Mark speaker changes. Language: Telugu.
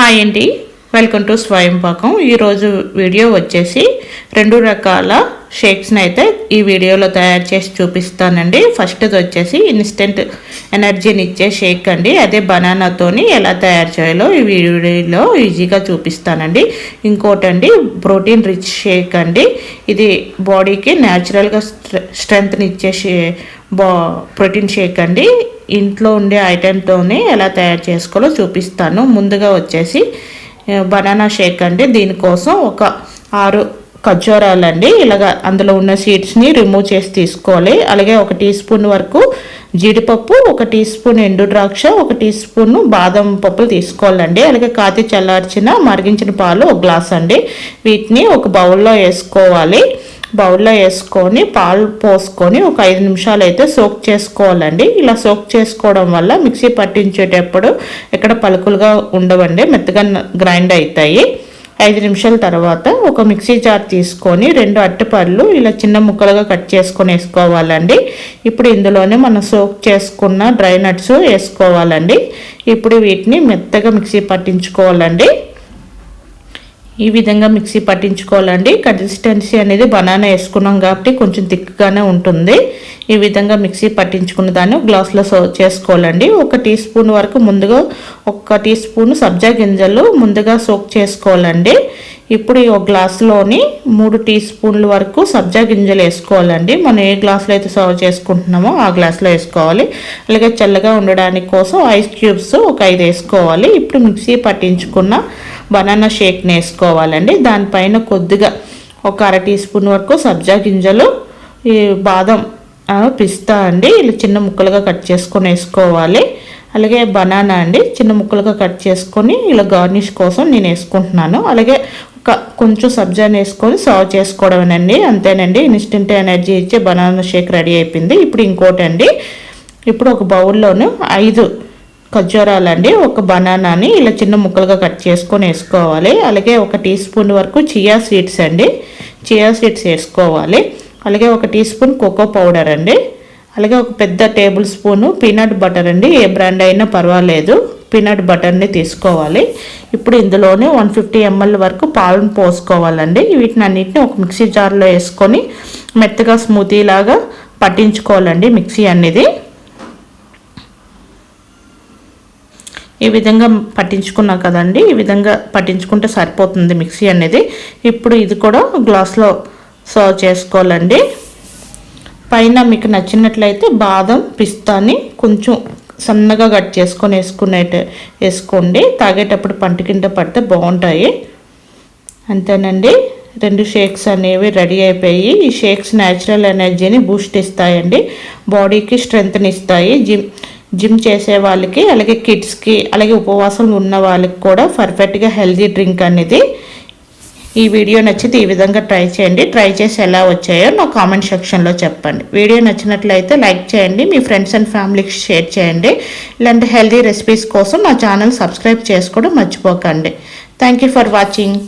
Speaker 1: హాయ్ అండి, వెల్కమ్ టు స్వయం పాకం. ఈరోజు వీడియో వచ్చేసి 2 రకాల షేక్స్ని అయితే ఈ వీడియోలో తయారు చేసి చూపిస్తానండి. ఫస్ట్ది వచ్చేసి ఇన్స్టెంట్ ఎనర్జీని ఇచ్చే షేక్ అండి. అదే బనానాతోని ఎలా తయారు చేయాలో ఈ వీడియోలో ఈజీగా చూపిస్తానండి. ఇంకోటండి ప్రోటీన్ రిచ్ షేక్ అండి. ఇది బాడీకి న్యాచురల్గా స్ట్రెంగ్త్ని ఇచ్చే ప్రోటీన్ షేక్ అండి. ఇంట్లో ఉండే ఐటెంతోనే ఎలా తయారు చేసుకోవాలో చూపిస్తాను. ముందుగా వచ్చేసి బనానా షేక్ అండి. దీనికోసం ఒక 6 ఖర్జూరాలండి. ఇలాగ అందులో ఉన్న సీడ్స్ని రిమూవ్ చేసి తీసుకోవాలి. అలాగే 1 టీ స్పూన్ వరకు జీడిపప్పు, 1 టీ స్పూన్ ఎండు ద్రాక్ష, 1 టీ స్పూన్ బాదం పప్పులు తీసుకోవాలండి. అలాగే కాచి చల్లార్చిన మరిగించిన పాలు 1 గ్లాస్ అండి. వీటిని ఒక బౌల్లో వేసుకోవాలి. బౌల్లో వేసుకొని పాలు పోసుకొని ఒక 5 నిమిషాలు అయితే సోక్ చేసుకోవాలండి. ఇలా సోక్ చేసుకోవడం వల్ల మిక్సీ పట్టించేటప్పుడు ఎక్కడ పలుకులుగా ఉండవండి, మెత్తగా గ్రైండ్ అవుతాయి. 5 నిమిషాల తర్వాత ఒక మిక్సీ జార్ తీసుకొని 2 అరటిపళ్ళు ఇలా చిన్న ముక్కలుగా కట్ చేసుకొని వేసుకోవాలండి. ఇప్పుడు ఇందులోనే మనం సోక్ చేసుకున్న డ్రై నట్స్ వేసుకోవాలండి. ఇప్పుడు వీటిని మెత్తగా మిక్సీ పట్టించుకోవాలండి. ఈ విధంగా మిక్సీ పట్టించుకోవాలండి. కన్సిస్టెన్సీ అనేది బనానా వేసుకున్నాం కాబట్టి కొంచెం థిక్గానే ఉంటుంది. ఈ విధంగా మిక్సీ పట్టించుకున్న దాన్ని గ్లాస్లో సర్వ్ చేసుకోవాలండి. 1 టీ స్పూన్ వరకు ముందుగా 1 టీ స్పూన్ సబ్జా గింజలు ముందుగా సోక్ చేసుకోవాలండి. ఇప్పుడు ఈ 1 గ్లాసులోని 3 టీ స్పూన్ల వరకు సబ్జా గింజలు వేసుకోవాలండి. మనం ఏ గ్లాసులో అయితే సర్వ్ చేసుకుంటున్నామో ఆ గ్లాసులో వేసుకోవాలి. అలాగే చల్లగా ఉండడానికి కోసం ఐస్ క్యూబ్స్ ఒక 5 వేసుకోవాలి. ఇప్పుడు మిక్సీ పట్టించుకున్న బనానా షేక్ని వేసుకోవాలండి. దానిపైన కొద్దిగా ఒక 1/2 టీ స్పూన్ వరకు సబ్జా గింజలు, ఈ బాదం, పిస్తా అండి ఇలా చిన్న ముక్కలుగా కట్ చేసుకొని వేసుకోవాలి. అలాగే బనానా అండి చిన్న ముక్కలుగా కట్ చేసుకొని ఇలా గార్నిష్ కోసం నేను వేసుకుంటున్నాను. అలాగే కొంచెం సబ్జాని వేసుకొని సర్వ్ చేసుకోవడమేనండి. అంతేనండి, ఇన్స్టెంట్ ఎనర్జీ ఇచ్చే బనానా షేక్ రెడీ అయిపోయింది. ఇప్పుడు ఇంకోటండి, ఇప్పుడు ఒక బౌల్లోను 5 ఖర్జూరాలండి, 1 బనానాని ఇలా చిన్న ముక్కలుగా కట్ చేసుకొని వేసుకోవాలి. అలాగే 1 టీ స్పూన్ వరకు చియా సీడ్స్ అండి, చియా సీడ్స్ వేసుకోవాలి. అలాగే 1 టీ స్పూన్ కోకో పౌడర్ అండి. అలాగే 1 పెద్ద టేబుల్ స్పూను పీనట్ బటర్ అండి, ఏ బ్రాండ్ అయినా పర్వాలేదు, పీనట్ బటర్ని తీసుకోవాలి. ఇప్పుడు ఇందులోనే 150 ml వరకు పాలను పోసుకోవాలండి. వీటిని అన్నిటిని ఒక మిక్సీ జార్లో వేసుకొని మెత్తగా స్మూతీ లాగా పట్టించుకోవాలండి మిక్సీ అనేది. ఈ విధంగా పట్టించుకున్నాం కదండి, ఈ విధంగా పట్టించుకుంటే సరిపోతుంది మిక్సీ అనేది. ఇప్పుడు ఇది కూడా గ్లాస్లో సర్వ్ చేసుకోవాలండి. పైన మీకు నచ్చినట్లయితే బాదం, పిస్తాని కొంచెం సన్నగా కట్ చేసుకొని వేసుకోండి. తాగేటప్పుడు పంట కింద పడితే బాగుంటాయి. అంతేనండి, 2 షేక్స్ అనేవి రెడీ అయిపోయి. ఈ షేక్స్ న్యాచురల్ ఎనర్జీని బూస్ట్ ఇస్తాయండి, బాడీకి స్ట్రెంగ్త్ని ఇస్తాయి. జిమ్ చేసే వాళ్ళకి, అలాగే కిడ్స్కి, అలాగే ఉపవాసం ఉన్న వాళ్ళకి కూడా పర్ఫెక్ట్గా హెల్తీ డ్రింక్ అనేది. ఈ వీడియో నచ్చితే ఈ విధంగా ట్రై చేయండి. ట్రై చేసి ఎలా వచ్చాయో నా కామెంట్ సెక్షన్లో చెప్పండి. వీడియో నచ్చినట్లయితే లైక్ చేయండి, మీ ఫ్రెండ్స్ అండ్ ఫ్యామిలీకి షేర్ చేయండి. ఇలాంటి హెల్తీ రెసిపీస్ కోసం నా ఛానల్ సబ్స్క్రైబ్ చేసుకోవడం మర్చిపోకండి. Thank you for watching.